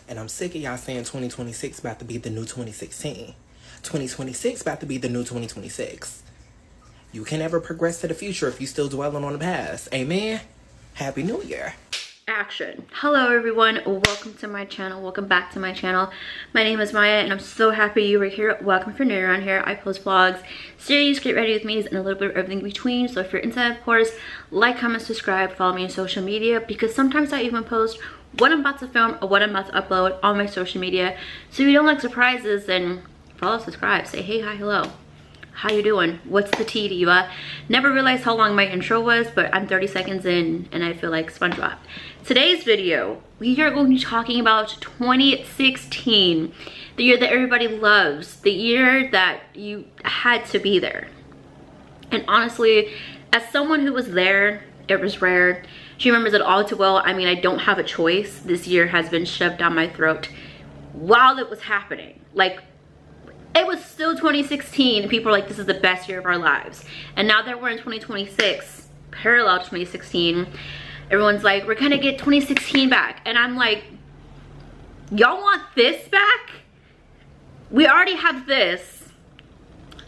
And I'm sick of y'all saying 2026 about to be the new 2016. 2026 about to be the new 2026. You can never progress to the future if you still dwelling on the past. Amen? Happy New Year. Action. Hello everyone, welcome to my channel, welcome back to my channel. My name is Maya and I'm so happy you were here. Welcome if you're new around here. I post vlogs, series, get ready with me, and a little bit of everything in between. So if you're inside, of course, like, comment, subscribe, follow me on social media, because sometimes I even post what I'm about to film or what I'm about to upload on my social media. So if you don't like surprises, then follow, subscribe, say hey, hi, hello. How you doing? What's the tea, diva? Never realized how long my intro was, but I'm 30 seconds in and I feel like SpongeBob. Today's video, we are going to be talking about 2016, the year that everybody loves, the year that you had to be there. And honestly, as someone who was there, it was rare. She remembers it all too well. I mean, I don't have a choice. This year has been shoved down my throat while it was happening. Like, it was still 2016 and people are like, this is the best year of our lives. And now that we're in 2026, parallel to 2016, everyone's like, we're gonna get 2016 back. And I'm like, y'all want this back? We already have this.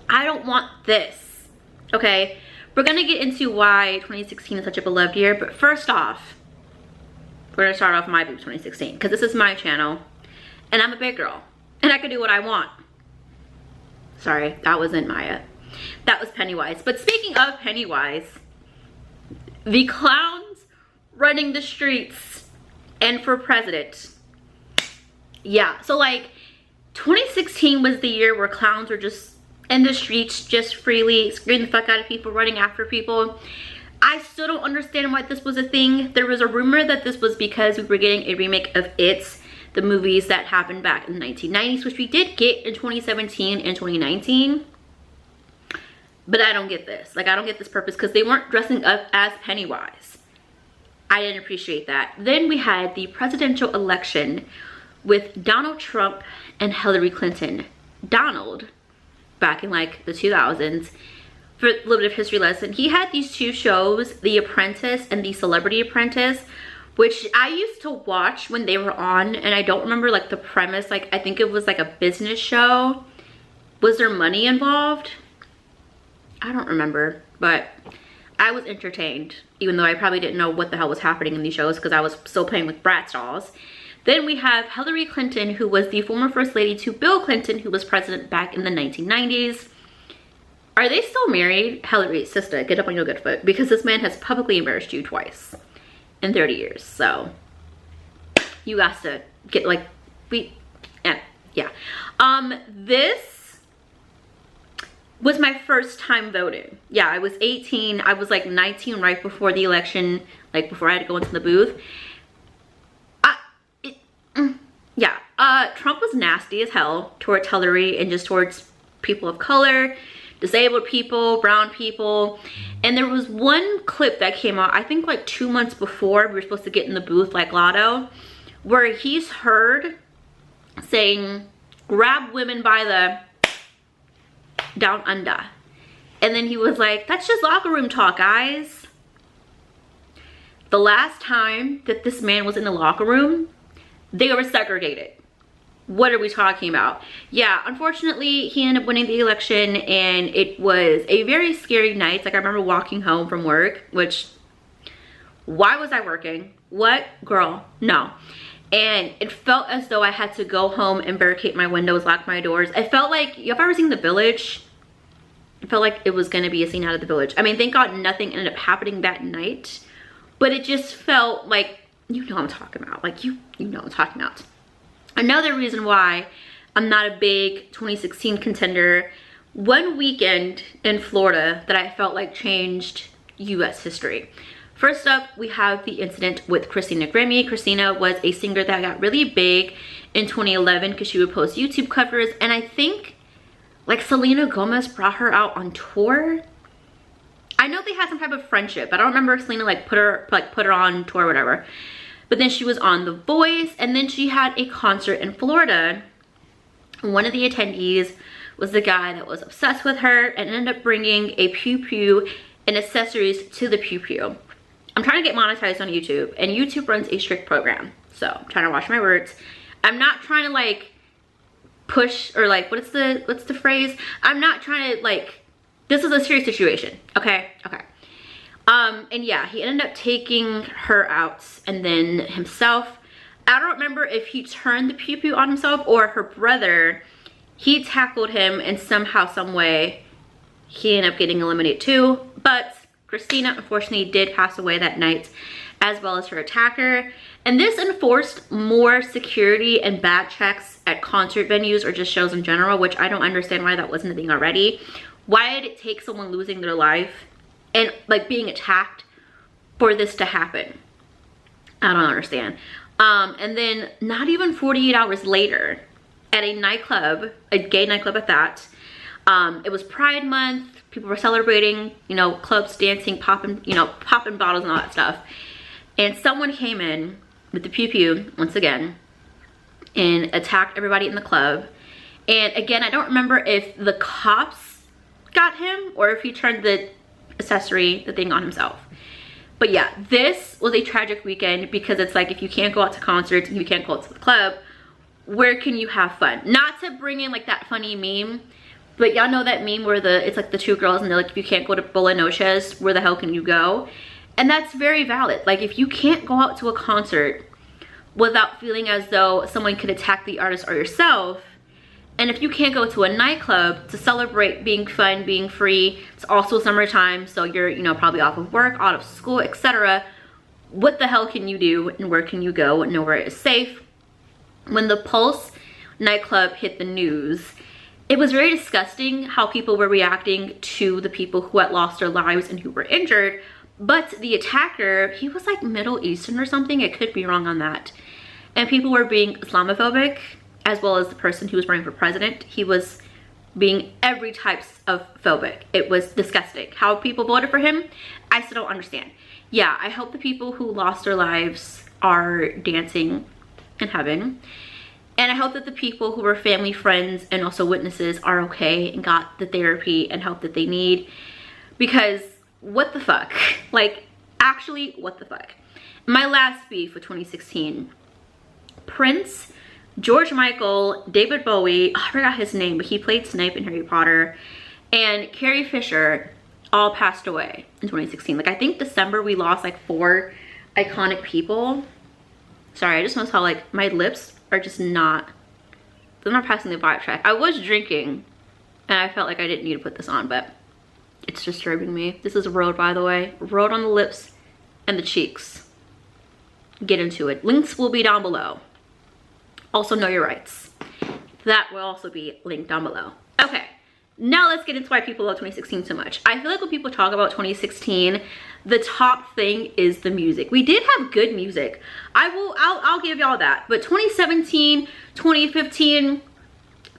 I don't want this. Okay, we're gonna get into why 2016 is such a beloved year. But first off, we're gonna start off my boobs 2016, because this is my channel and I'm a big girl and I can do what I want. Sorry, that wasn't Maya. That was Pennywise. But speaking of Pennywise, the clowns running the streets and for president. Yeah, so like 2016 was the year where clowns were just in the streets, just freely scaring the fuck out of people, running after people. I still don't understand why this was a thing. There was a rumor that this was because we were getting a remake of the movies that happened back in the 1990s, which we did get in 2017 and 2019. But I don't get this. Like, I don't get this purpose, because they weren't dressing up as Pennywise. I didn't appreciate that. Then we had the presidential election with Donald Trump and Hillary Clinton. Donald, back in like the 2000s, for a little bit of history lesson, he had these two shows, The Apprentice and The Celebrity Apprentice, which I used to watch when they were on, and I don't remember like the premise. Like, I think it was like a business show. Was there money involved? I don't remember, but I was entertained, even though I probably didn't know what the hell was happening in these shows because I was still playing with Bratz dolls. Then we have Hillary Clinton, who was the former first lady to Bill Clinton, who was president back in the 1990s. Are they still married? Hillary, sister, get up on your good foot, because this man has publicly embarrassed you twice in 30 years. So you got to get like, yeah. This was my first time voting. Yeah, I was 18. I was like 19 right before the election, like before I had to go into the booth. Trump was nasty as hell towards Hillary and just towards people of color, disabled people, brown people. And there was one clip that came out, I think like 2 months before we were supposed to get in the booth like Lotto, where he's heard saying, grab women by the down under. And then he was like, that's just locker room talk, guys. The last time that this man was in the locker room, they were segregated. What are we talking about? Yeah, unfortunately, he ended up winning the election, and it was a very scary night. Like, I remember walking home from work, which, why was I working? What? Girl, no. And it felt as though I had to go home and barricade my windows, lock my doors. I felt like, you have ever seen The Village? It felt like it was gonna be a scene out of The Village. I mean, thank God nothing ended up happening that night, but it just felt like, you know what I'm talking about. Like, you know what I'm talking about. Another reason why I'm not a big 2016 contender, one weekend in Florida that I felt like changed US history. First up, we have the incident with Christina Grimmie. Christina was a singer that got really big in 2011 because she would post YouTube covers, and I think like Selena Gomez brought her out on tour. I know they had some type of friendship, but I don't remember if Selena like put her on tour or whatever. But then she was on The Voice, and then she had a concert in Florida. One of the attendees was the guy that was obsessed with her and ended up bringing a pew-pew and accessories to the pew-pew. I'm trying to get monetized on YouTube, and YouTube runs a strict program, so I'm trying to watch my words. I'm not trying to like push or like, what's the phrase? I'm not trying to like, this is a serious situation, okay? Okay. And yeah, he ended up taking her out and then himself. I don't remember if he turned the pew-pew on himself or her brother, he tackled him and somehow, some way, he ended up getting eliminated too. But Christina, unfortunately, did pass away that night, as well as her attacker. And this enforced more security and back checks at concert venues or just shows in general, which I don't understand why that wasn't a thing already. Why did it take someone losing their life and like being attacked for this to happen? I don't understand. And then not even 48 hours later, at a nightclub, a gay nightclub at that, it was Pride Month, people were celebrating, you know, clubs, dancing, popping, you know, popping bottles and all that stuff. And someone came in with the pew-pew, once again, and attacked everybody in the club. And again, I don't remember if the cops got him or if he turned the accessory, the thing, on himself. But yeah, this was a tragic weekend because it's like, if you can't go out to concerts and you can't go out to the club, where can you have fun? Not to bring in like that funny meme, but y'all know that meme where it's like the two girls and they're like, if you can't go to Bolaños, where the hell can you go? And that's very valid. Like, if you can't go out to a concert without feeling as though someone could attack the artist or yourself, and if you can't go to a nightclub to celebrate being fun, being free, it's also summertime, so you're, you know, probably off of work, out of school, etc. What the hell can you do and where can you go? Nowhere is safe. When the Pulse nightclub hit the news, it was very disgusting how people were reacting to the people who had lost their lives and who were injured. But the attacker, he was like Middle Eastern or something. I could be wrong on that. And people were being Islamophobic, as well as the person who was running for president. He was being every type of phobic. It was disgusting. How people voted for him, I still don't understand. Yeah, I hope the people who lost their lives are dancing in heaven. And I hope that the people who were family, friends, and also witnesses are okay and got the therapy and help that they need. Because what the fuck? Like, actually, what the fuck? My last beef for 2016. Prince, George Michael, David Bowie, I forgot his name, but he played Snape in Harry Potter, and Carrie Fisher all passed away in 2016. Like, I think December we lost like 4 iconic people. Sorry, I just noticed how like my lips are just not, they're not passing the vibe check. I was drinking and I felt like I didn't need to put this on, but it's disturbing me. This is Road, by the way. Road on the lips and the cheeks. Get into it. Links will be down below. Also, know your rights. That will also be linked down below. Okay, now let's get into why people love 2016 so much. I feel like when people talk about 2016, the top thing is the music. We did have good music. I'll give y'all that. But 2017, 2015,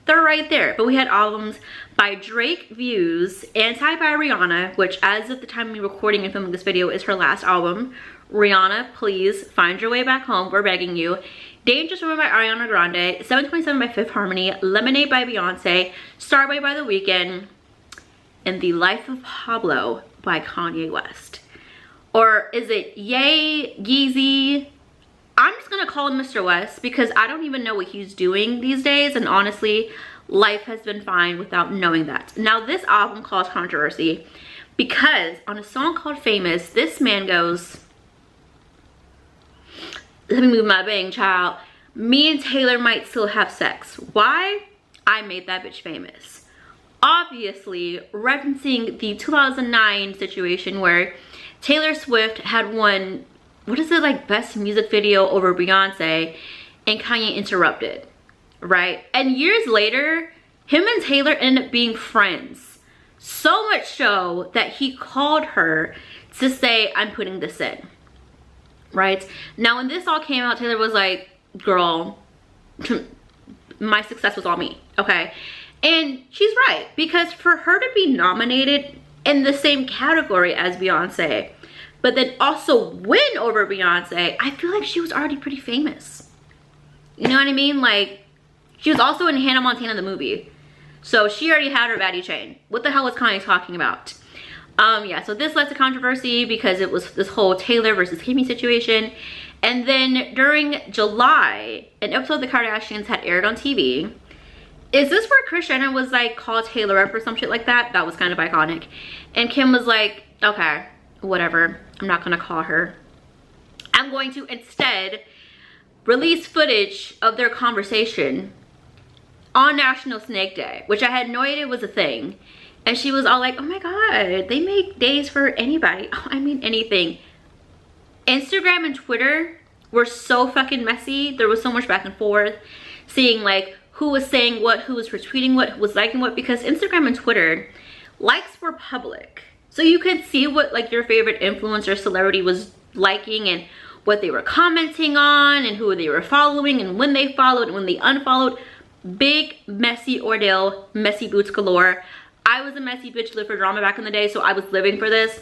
they're right there. But we had albums by Drake, Views, Anti by Rihanna, which as of the time of me recording and filming this video is her last album. Rihanna, please find your way back home. We're begging you. Dangerous Woman by Ariana Grande, 727 by Fifth Harmony, Lemonade by Beyonce, Starboy by The Weeknd, and The Life of Pablo by Kanye West. Or is it Ye, Yeezy? I'm just gonna call him Mr. West because I don't even know what he's doing these days, and honestly, life has been fine without knowing that. Now, this album caused controversy because on a song called Famous, this man goes, let me move my bang, child. Me and Taylor might still have sex. Why? I made that bitch famous. Obviously, referencing the 2009 situation where Taylor Swift had won, what is it, like best music video over Beyonce, and Kanye interrupted, right? And years later, him and Taylor ended up being friends. So much so that he called her to say, I'm putting this in. Right now, when this all came out, Taylor was like, girl, my success was all me. Okay, and she's right, because for her to be nominated in the same category as Beyonce but then also win over Beyonce, I feel like she was already pretty famous. You know what I mean? Like, she was also in Hannah Montana the movie, so she already had her baddie chain. What the hell was Kanye talking about? Yeah, so this led to controversy because it was this whole Taylor versus Kimmy situation. And then during July, an episode of The Kardashians had aired on TV. Is this where Kris Jenner was like, call Taylor up or some shit like that? That was kind of iconic. And Kim was like, okay, whatever. I'm not gonna call her. I'm going to instead release footage of their conversation on National Snake Day, which I had no idea was a thing. And she was all like, oh my God, they make days for anybody. Oh, I mean anything. Instagram and Twitter were so fucking messy. There was so much back and forth, seeing like who was saying what, who was retweeting what, who was liking what, because Instagram and Twitter, likes were public. So you could see what like your favorite influencer celebrity was liking and what they were commenting on and who they were following and when they followed and when they unfollowed. Big messy ordeal, messy boots galore. I was a messy bitch, lived for drama back in the day, so I was living for this.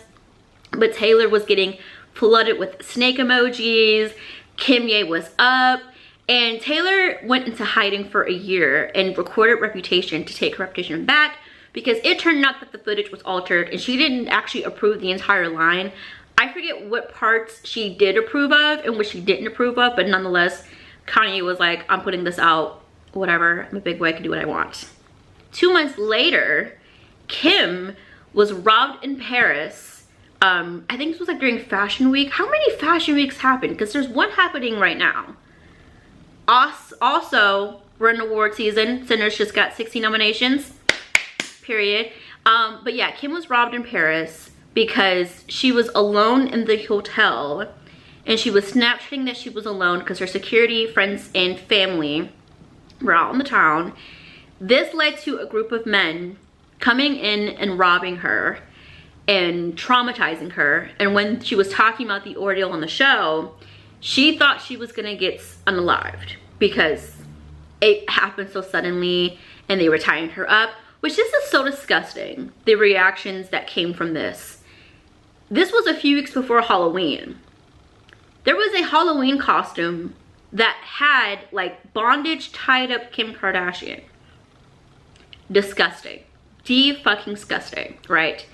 But Taylor was getting flooded with snake emojis. Kimye was up. And Taylor went into hiding for a year and recorded Reputation to take her reputation back, because it turned out that the footage was altered and she didn't actually approve the entire line. I forget what parts she did approve of and what she didn't approve of, but nonetheless, Kanye was like, I'm putting this out, whatever, I'm a big boy, I can do what I want. 2 months later, Kim was robbed in Paris. I think this was like during Fashion Week. How many Fashion Weeks happened? Because there's one happening right now. Also, we're in award season. Sinners just got 16 nominations, period. But yeah, Kim was robbed in Paris because she was alone in the hotel and she was Snapchatting that she was alone because her security, friends, and family were out in the town. This led to a group of men coming in and robbing her and traumatizing her. And when she was talking about the ordeal on the show, she thought she was gonna get unalived because it happened so suddenly and they were tying her up, which this is so disgusting, the reactions that came from this. This was a few weeks before Halloween. There was a Halloween costume that had like bondage tied up Kim Kardashian. Disgusting. De-fucking disgusting, right?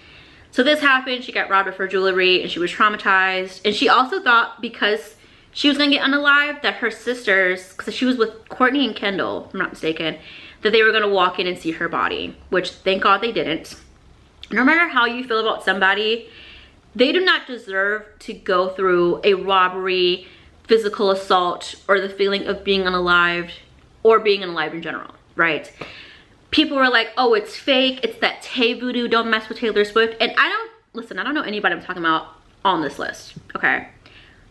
So this happened, she got robbed of her jewelry and she was traumatized. And she also thought because she was gonna get unalived that her sisters, because she was with Courtney and Kendall, if I'm not mistaken, that they were gonna walk in and see her body, which thank God they didn't. No matter how you feel about somebody, they do not deserve to go through a robbery, physical assault, or the feeling of being unalived, or being unalive in general, right? People were like, oh, it's fake, it's that Tay voodoo, don't mess with Taylor Swift. And I don't know anybody I'm talking about on this list, okay?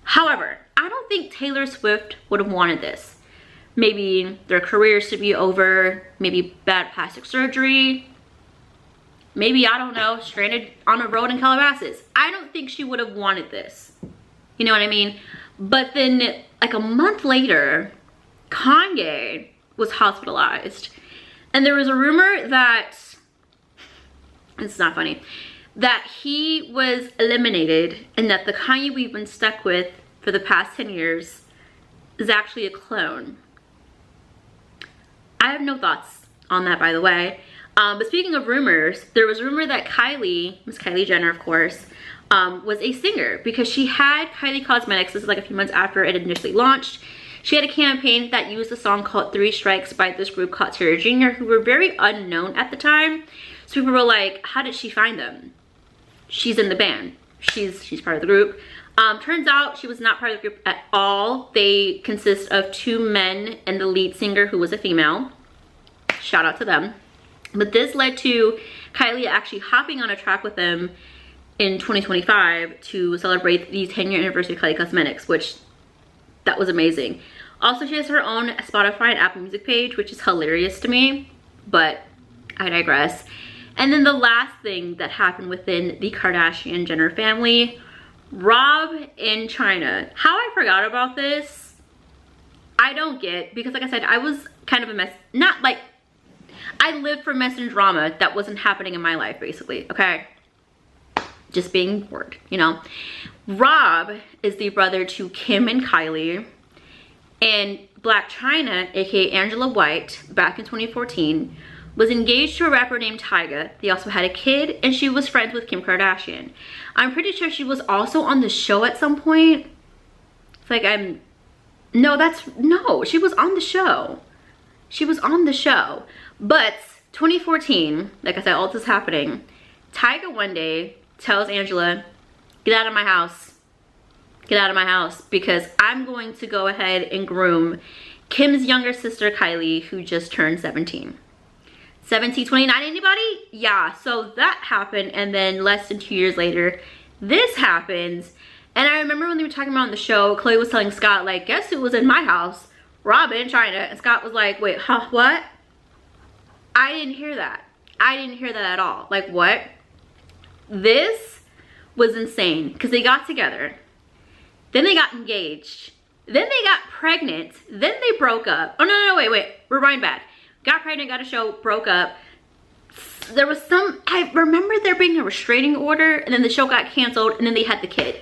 However, I don't think Taylor Swift would have wanted this. Maybe their careers to be over, maybe bad plastic surgery, maybe, I don't know, stranded on a road in Calabasas. I don't think she would have wanted this. You know what I mean? But then like a month later, Kanye was hospitalized. And there was a rumor that, it's not funny, that he was eliminated and that the Kanye we've been stuck with for the past 10 years is actually a clone. I have no thoughts on that, by the way. But speaking of rumors, there was a rumor that Kylie, Miss Kylie Jenner, of course, was a singer because she had Kylie Cosmetics. This is like a few months after it initially launched. She had a campaign that used a song called 3 Strikes by this group called Terry Jr., who were very unknown at the time. So people were like, how did she find them? She's in the band. She's part of the group. Turns out she was not part of the group at all. They consist of 2 men and the lead singer, who was a female. Shout out to them. But this led to Kylie actually hopping on a track with them in 2025 to celebrate the 10-year anniversary of Kylie Cosmetics, which that was amazing. Also, she has her own Spotify and Apple Music page, which is hilarious to me, but I digress. And then the last thing that happened within the Kardashian-Jenner family, Rob in China. How I forgot about this, I don't get, because like I said, I was kind of a mess. Not like, I lived for mess and drama that wasn't happening in my life, basically, okay? Just being bored, you know? Rob is the brother to Kim and Kylie, and Black China, aka Angela White, back in 2014, was engaged to a rapper named Tyga. They also had a kid, and she was friends with Kim Kardashian. I'm pretty sure she was also on the show at some point. It's like no, she was on the show. She was on the show. But 2014, like I said, all this is happening. Tyga one day tells Angela, get out of my house. Get out of my house, because I'm going to go ahead and groom Kim's younger sister, Kylie, who just turned 17. 29, anybody? Yeah, so that happened, and then less than 2 years later, this happens. And I remember when they were talking about on the show, Chloe was telling Scott, like, guess who was in my house? Robin, China. And Scott was like, wait, huh, what? I didn't hear that. I didn't hear that at all. Like, what? This was insane, because they got together. Then they got engaged. Then they got pregnant. Then they broke up. Oh, no, wait. Rewind back. Got pregnant, got a show, broke up. There was I remember there being a restraining order, and then the show got canceled, and then they had the kid.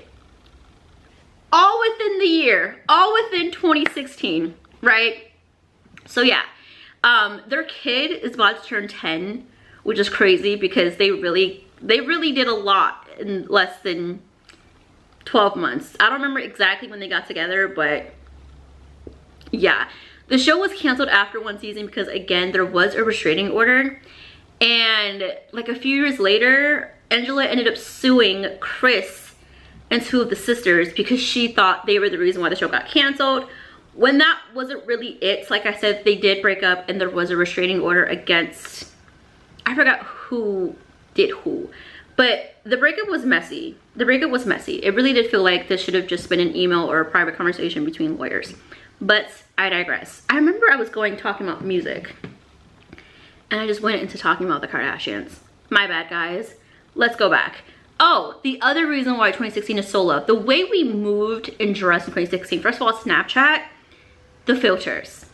All within the year. All within 2016, right? So yeah, their kid is about to turn 10, which is crazy because they really did a lot in less than 12 months. I don't remember exactly when they got together, but yeah. The show was canceled after one season because, again, there was a restraining order. And like a few years later, Angela ended up suing Chris and two of the sisters because she thought they were the reason why the show got canceled, when that wasn't really it. Like I said, they did break up and there was a restraining order against, I forgot who did who. But the breakup was messy. The breakup was messy. It really did feel like this should have just been an email or a private conversation between lawyers. But I digress. I remember I was talking about music, and I just went into talking about the Kardashians. My bad, guys. Let's go back. Oh, the other reason why 2016 is so loved. The way we moved and dressed in 2016. First of all, Snapchat. The filters.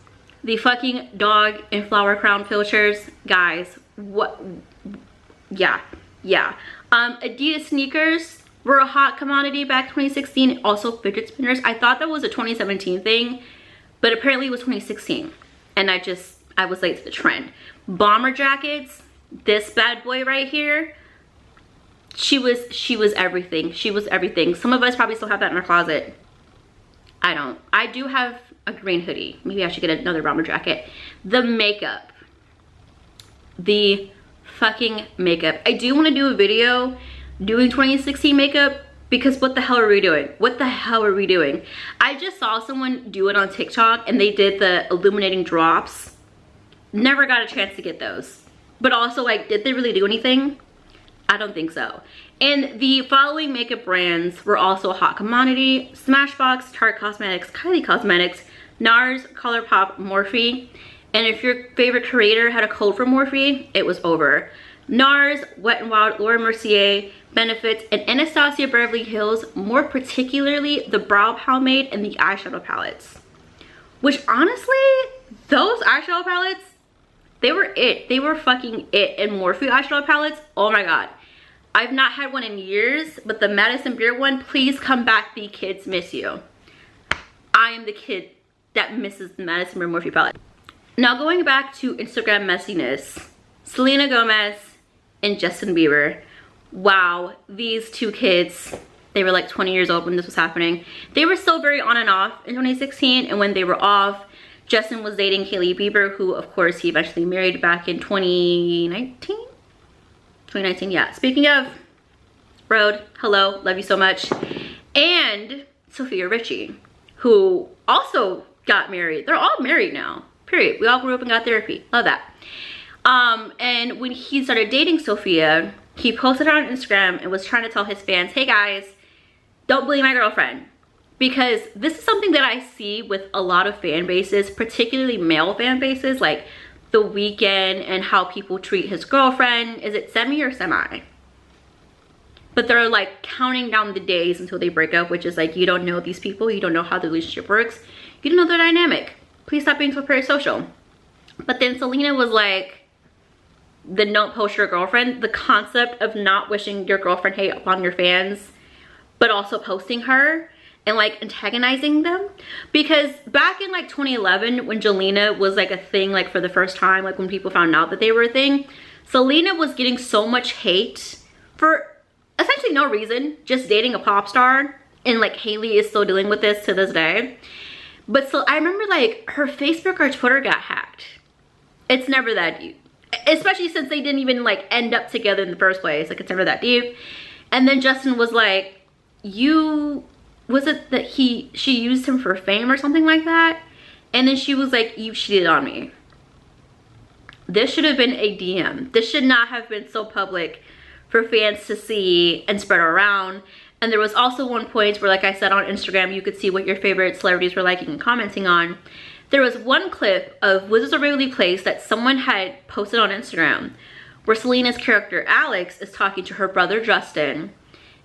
The fucking dog and flower crown filters. Guys, what? Yeah. Adidas sneakers were a hot commodity back 2016. Also fidget spinners. I thought that was a 2017 thing, but apparently it was 2016. And I was late to the trend. Bomber jackets. This bad boy right here. She was everything. She was everything. Some of us probably still have that in our closet. I don't. I do have a green hoodie. Maybe I should get another bomber jacket. The makeup. The fucking makeup. I do want to do a video doing 2016 makeup, because what the hell are we doing? What the hell are we doing? I just saw someone do it on TikTok and they did the illuminating drops. Never got a chance to get those. But also, like, did they really do anything? I don't think so. And the following makeup brands were also a hot commodity: Smashbox, Tarte Cosmetics, Kylie Cosmetics, NARS, ColourPop, Morphe. And if your favorite creator had a code for Morphe, it was over. NARS, Wet n Wild, Laura Mercier, Benefits, and Anastasia Beverly Hills, more particularly the brow pomade and the eyeshadow palettes. Which, honestly, those eyeshadow palettes, they were it. They were fucking it. And Morphe eyeshadow palettes, oh my god. I've not had one in years, but the Madison Beer one, please come back. The kids miss you. I am the kid that misses the Madison Beer Morphe palette. Now, going back to Instagram messiness, Selena Gomez and Justin Bieber. Wow, these two kids, they were like 20 years old when this was happening. They were still very on and off in 2016, and when they were off, Justin was dating Hailey Bieber, who of course he eventually married back in 2019? 2019, yeah. Speaking of, Road, hello, love you so much. And Sophia Richie, who also got married. They're all married now, period. We all grew up and got therapy, love that. And when he started dating Sophia, he posted her on Instagram and was trying to tell his fans, hey guys, don't bully my girlfriend. Because this is something that I see with a lot of fan bases, particularly male fan bases, like The Weeknd and how people treat his girlfriend. Is it semi or semi? But they're like counting down the days until they break up, which is like, you don't know these people, you don't know how the relationship works, you don't know their dynamic. Please stop being so parasocial. But then Selena was like, the don't post your girlfriend, the concept of not wishing your girlfriend hate upon your fans, but also posting her and like antagonizing them. Because back in like 2011, when Jelena was like a thing, like for the first time, like when people found out that they were a thing, Selena was getting so much hate for essentially no reason, just dating a pop star. And like Haley is still dealing with this to this day. But so I remember like her Facebook or Twitter got hacked. It's never that deep. Especially since they didn't even like end up together in the first place. Like it's never that deep. And then Justin was like, was it that she used him for fame or something like that? And then she was like, you cheated on me. This should have been a DM. This should not have been so public for fans to see and spread around. And there was also one point where, like I said on Instagram, you could see what your favorite celebrities were liking and commenting on. There was one clip of Wizards of Waverly Place that someone had posted on Instagram where Selena's character Alex is talking to her brother Justin,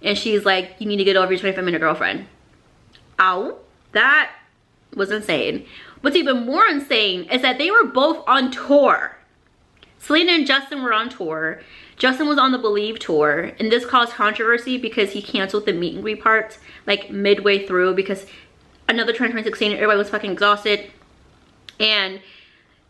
and she's like, you need to get over your 25-minute girlfriend. Ow, that was insane. What's even more insane is that they were both on tour. Selena and Justin were on tour. Justin was on the Believe tour, and this caused controversy because he canceled the meet and greet part like midway through because another trend 2016, everybody was fucking exhausted. And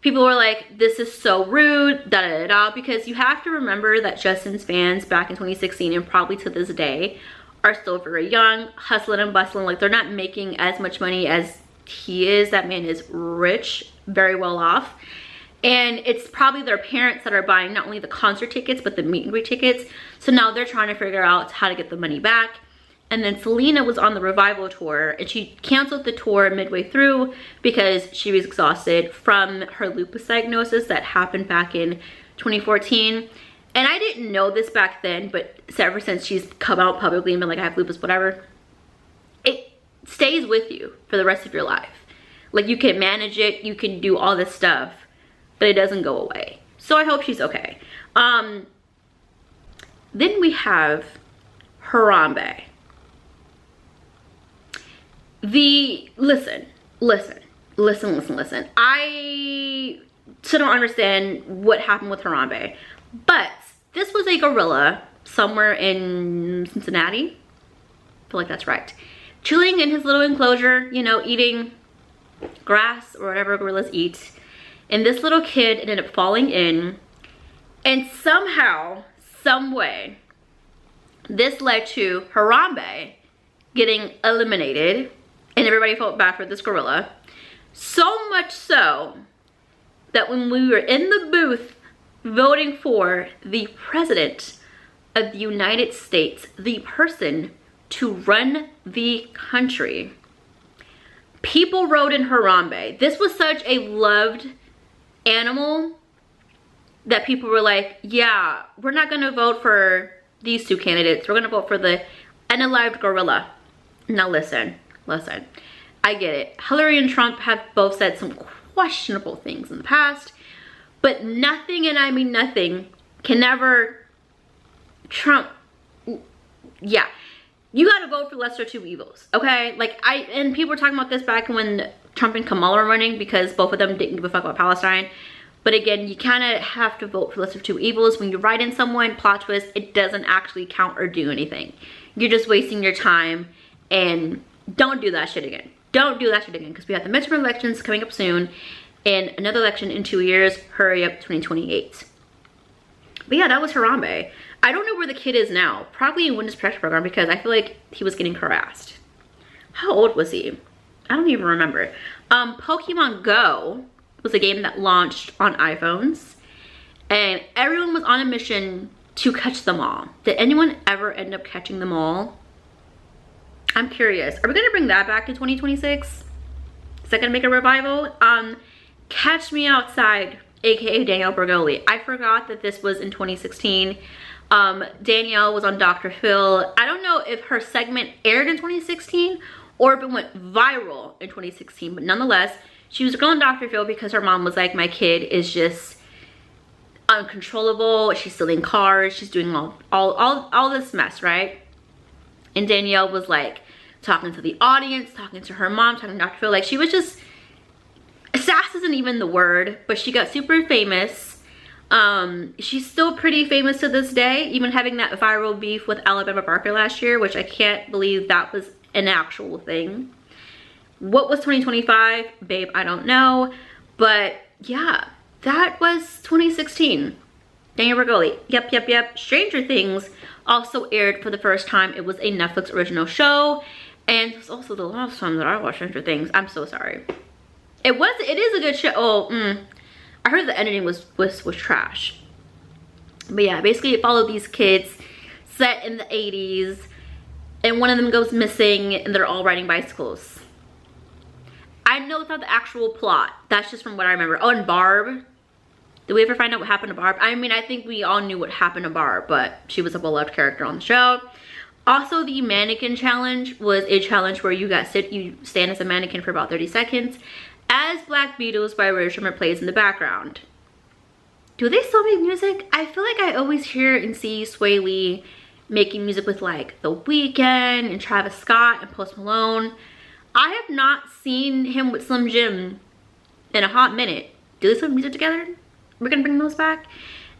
people were like, this is so rude, da da da da, because you have to remember that Justin's fans back in 2016 and probably to this day are still very young, hustling and bustling. Like they're not making as much money as he is. That man is rich, very well off. And it's probably their parents that are buying not only the concert tickets, but the meet and greet tickets. So now they're trying to figure out how to get the money back. And then Selena was on the Revival tour, and she canceled the tour midway through because she was exhausted from her lupus diagnosis that happened back in 2014. And I didn't know this back then, but ever since she's come out publicly and been like, I have lupus, whatever, it stays with you for the rest of your life. Like you can manage it, you can do all this stuff, but it doesn't go away. So I hope she's okay. Then we have Harambe. Listen. I still don't understand what happened with Harambe, but this was a gorilla somewhere in Cincinnati. I feel like that's right. Chilling in his little enclosure, you know, eating grass or whatever gorillas eat. And this little kid ended up falling in, and somehow, some way, this led to Harambe getting eliminated, and everybody felt bad for this gorilla. So much so that when we were in the booth voting for the president of the United States, the person to run the country, people wrote in Harambe. This was such a loved animal that people were like, yeah, we're not gonna vote for these two candidates. We're gonna vote for the unalived gorilla. Now listen, I get it. Hillary and Trump have both said some questionable things in the past, but nothing, and I mean nothing, can ever trump, yeah. You gotta vote for lesser two evils, okay? Like and people were talking about this back when Trump and Kamala were running because both of them didn't give a fuck about Palestine. But again, you kind of have to vote for lesser two evils. When you write in someone, plot twist, it doesn't actually count or do anything. You're just wasting your time, and don't do that shit again. Don't do that shit again, because we have the midterm elections coming up soon and another election in 2 years. Hurry up, 2028. But yeah, that was Harambe. I don't know where the kid is now. Probably in witness protection program because I feel like he was getting harassed. How old was he? I don't even remember. Pokemon Go was a game that launched on iPhones, and everyone was on a mission to catch them all. Did anyone ever end up catching them all? I'm curious. Are we gonna bring that back in 2026? Is that gonna make a revival? Catch Me Outside, aka Danielle Bergoli. I forgot that this was in 2016. Danielle was on Dr. Phil. I don't know if her segment aired in 2016 or if it went viral in 2016, but nonetheless, she was a girl on Dr. Phil because her mom was like, my kid is just uncontrollable. She's stealing cars. She's doing all this mess, right? And Danielle was like talking to the audience, talking to her mom, talking to Dr. Phil. Like she was just, sass isn't even the word, but she got super famous. She's still pretty famous to this day, even having that viral beef with Alabama Barker last year, which I can't believe that was an actual thing. What was 2025? Babe, I don't know. But yeah, that was 2016. Danielle Bergoli. Yep. Stranger Things also aired for the first time. It was a Netflix original show. And it was also the last time that I watched Stranger Things. I'm so sorry. It is a good show. Oh, I heard the editing was trash. But yeah, basically it followed these kids set in the 80s, and one of them goes missing and they're all riding bicycles. I know it's not the actual plot. That's just from what I remember. Oh, and Barb. Did we ever find out what happened to Barb? I mean, I think we all knew what happened to Barb, but she was a beloved character on the show. Also, the mannequin challenge was a challenge where you stand as a mannequin for about 30 seconds as Black Beatles by Ray Sherman plays in the background. Do they still make music? I feel like I always hear and see Sway Lee making music with like The Weeknd and Travis Scott and Post Malone. I have not seen him with Slim Jim in a hot minute. Do they still have music together? We're gonna bring those back.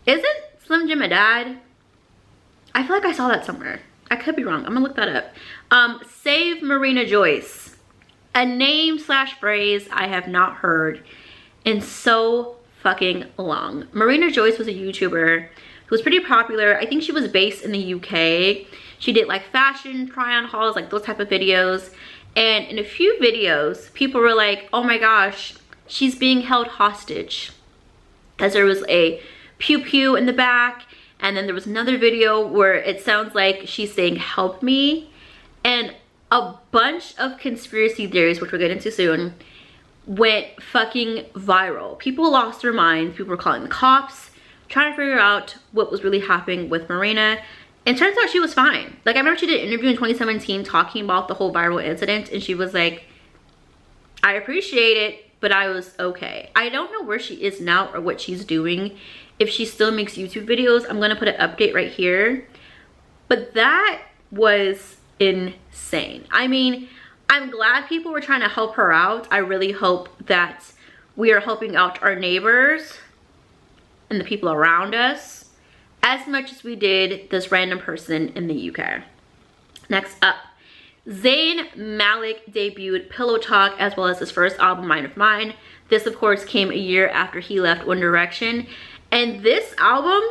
Isn't Slim Jim a dad? I feel like I saw that somewhere. I could be wrong. I'm gonna look that up. Save Marina Joyce. A name / phrase I have not heard in so fucking long. Marina Joyce was a YouTuber who was pretty popular. I think she was based in the UK. She did like fashion try-on hauls, like those type of videos. And in a few videos, people were like, oh my gosh, she's being held hostage. Because there was a pew pew in the back. And then there was another video where it sounds like she's saying, help me. And a bunch of conspiracy theories, which we'll get into soon, went fucking viral. People lost their minds. People were calling the cops, trying to figure out what was really happening with Marina. And turns out she was fine. Like, I remember she did an interview in 2017 talking about the whole viral incident, and she was like, I appreciate it, but I was okay. I don't know where she is now or what she's doing. If she still makes YouTube videos, I'm gonna put an update right here. But that was insane. I mean, I'm glad people were trying to help her out. I really hope that we are helping out our neighbors and the people around us as much as we did this random person in the UK. Next up, Zayn Malik debuted Pillow Talk as well as his first album, Mind of Mine. This, of course, came a year after he left One Direction. And this album,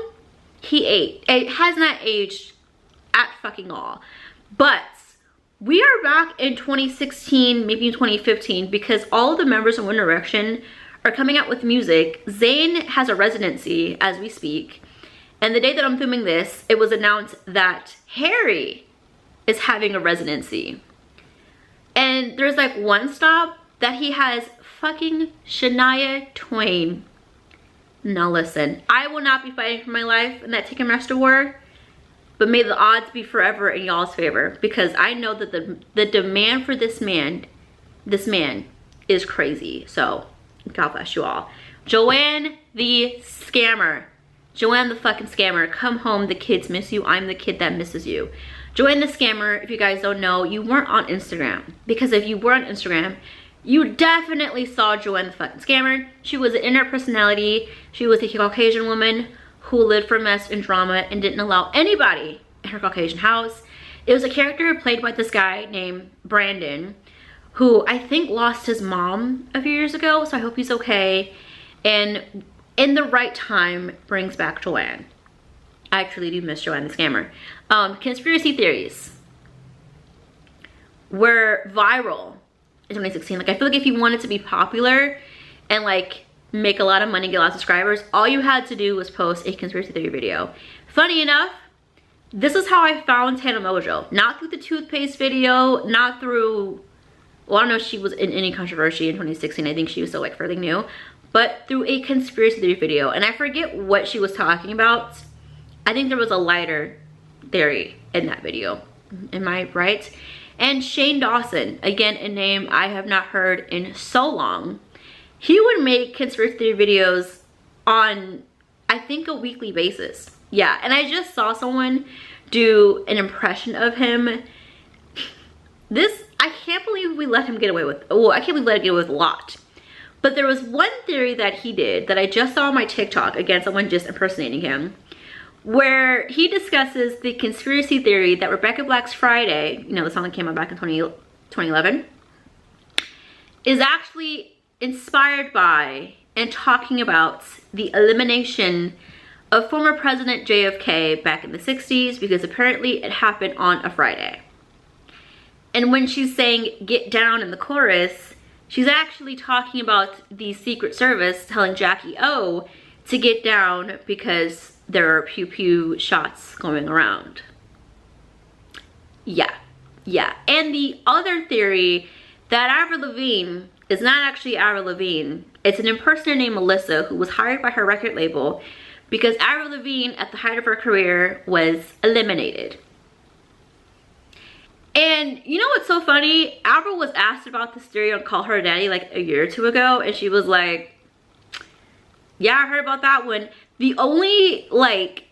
he ate. It has not aged at fucking all. But we are back in 2016, maybe 2015, because all the members of One Direction are coming out with music. Zayn has a residency as we speak. And the day that I'm filming this, it was announced that Harry is having a residency. And there's like one stop that he has fucking Shania Twain. Now listen, I will not be fighting for my life in that Ticketmaster war, but may the odds be forever in y'all's favor, because I know that the demand for this man is crazy. So God bless you all. Joanne the scammer. Joanne the fucking scammer. Come home, the kids miss you. I'm the kid that misses you. Joanne the scammer, if you guys don't know, you weren't on Instagram. Because if you were on Instagram, you definitely saw Joanne the fucking scammer. She was an internet personality. She was a Caucasian woman who lived for mess and drama and didn't allow anybody in her Caucasian house. It was a character played by this guy named Brandon, who I think lost his mom a few years ago, so I hope he's okay. And in the right time, brings back Joanne. I actually do miss Joanne the scammer. Conspiracy theories were viral in 2016. Like, I feel like if you wanted to be popular and like make a lot of money, get a lot of subscribers, all you had to do was post a conspiracy theory video. Funny enough, this is how I found Tana Mojo. Not through the toothpaste video, not through, well, I don't know if she was in any controversy in 2016. I think she was still like fairly new, but through a conspiracy theory video. And I forget what she was talking about. I think there was a lighter theory in that video. Am I right? And Shane Dawson, again, a name I have not heard in so long. He would make conspiracy theory videos on, I think, a weekly basis. Yeah, and I just saw someone do an impression of him. This, I can't believe we let him get away with, well, I can't believe we let him get away with a lot. But there was one theory that he did that I just saw on my TikTok, again, someone just impersonating him, where he discusses the conspiracy theory that Rebecca Black's Friday, you know, the song that came out back in 2011, is actually inspired by and talking about the elimination of former President JFK back in the 60s, because apparently it happened on a Friday. And when she's saying get down in the chorus, she's actually talking about the Secret Service telling Jackie O to get down because there are pew pew shots going around. Yeah. And the other theory that Avril Lavigne is not actually Avril Lavigne. It's an impersonator named Melissa who was hired by her record label because Avril Lavigne at the height of her career was eliminated. And you know what's so funny? Avril was asked about this theory on Call Her Daddy like a year or two ago, and she was like, yeah, I heard about that one. The only, like,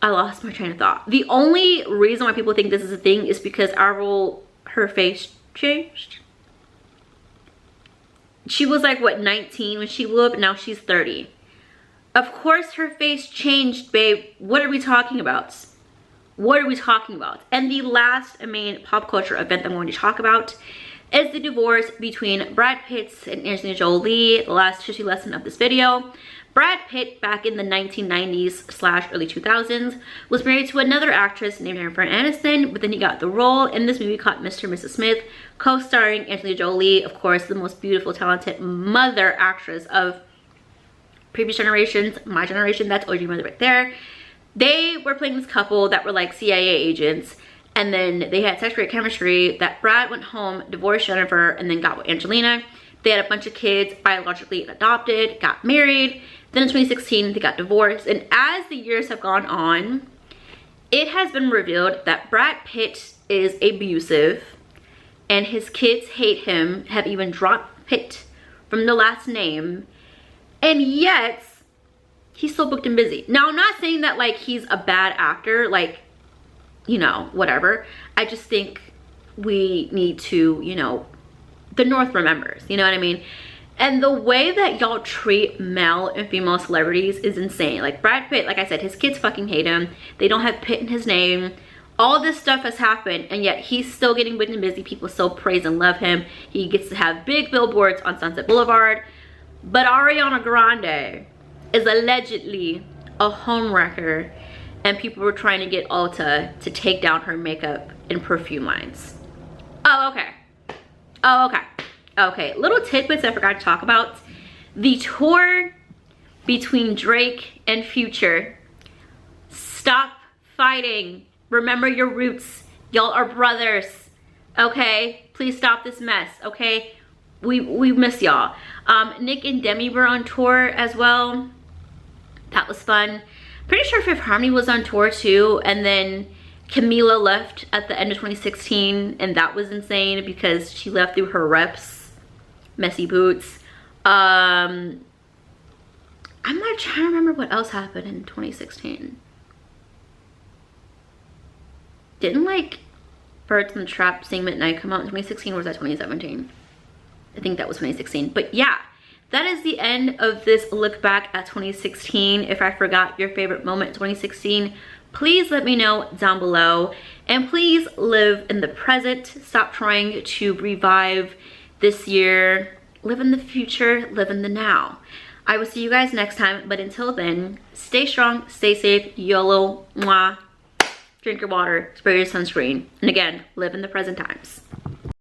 I lost my train of thought. The only reason why people think this is a thing is because Avril, her face changed. She was like, what, 19 when she blew up, and now she's 30. Of course her face changed, babe. What are we talking about? What are we talking about? And the last main pop culture event I'm going to talk about is the divorce between Brad Pitt and Angelina Jolie, the last history lesson of this video. Brad Pitt, back in the 1990s/early 2000s, was married to another actress named Jennifer Aniston, but then he got the role in this movie called Mr. and Mrs. Smith, co-starring Angelina Jolie, of course, the most beautiful, talented mother actress of previous generations, my generation. That's OG mother right there. They were playing this couple that were like CIA agents, and then they had such great chemistry that Brad went home, divorced Jennifer, and then got with Angelina. They had a bunch of kids, biologically adopted, got married. Then in 2016, they got divorced. And as the years have gone on, it has been revealed that Brad Pitt is abusive and his kids hate him, have even dropped Pitt from the last name. And yet, he's still booked and busy. Now, I'm not saying that like he's a bad actor, like, you know, whatever. I just think we need to, you know, the North remembers, you know what I mean? And the way that y'all treat male and female celebrities is insane. Like Brad Pitt, like I said, his kids fucking hate him. They don't have Pitt in his name. All this stuff has happened, and yet he's still getting booked and busy. People still praise and love him. He gets to have big billboards on Sunset Boulevard. But Ariana Grande is allegedly a homewrecker, and people were trying to get Ulta to take down her makeup and perfume lines. Oh, okay. Okay, little tidbits I forgot to talk about. The tour between Drake and Future. Stop fighting. Remember your roots. Y'all are brothers. Okay? Please stop this mess, okay? We miss y'all. Nick and Demi were on tour as well. That was fun. Pretty sure Fifth Harmony was on tour too, and then Camila left at the end of 2016, and that was insane because she left through her reps. Messy boots. I'm not trying to remember what else happened in 2016. Didn't like Birds in the Trap Sing Midnight come out in 2016, or was that 2017? I think that was 2016. But yeah, that is the end of this look back at 2016. If I forgot your favorite moment in 2016, please let me know down below. And please live in the present. Stop trying to revive this year. Live in the future, live in the now. I will see you guys next time, but until then, stay strong, stay safe, YOLO, mwah. Drink your water, spray your sunscreen, and again, live in the present times.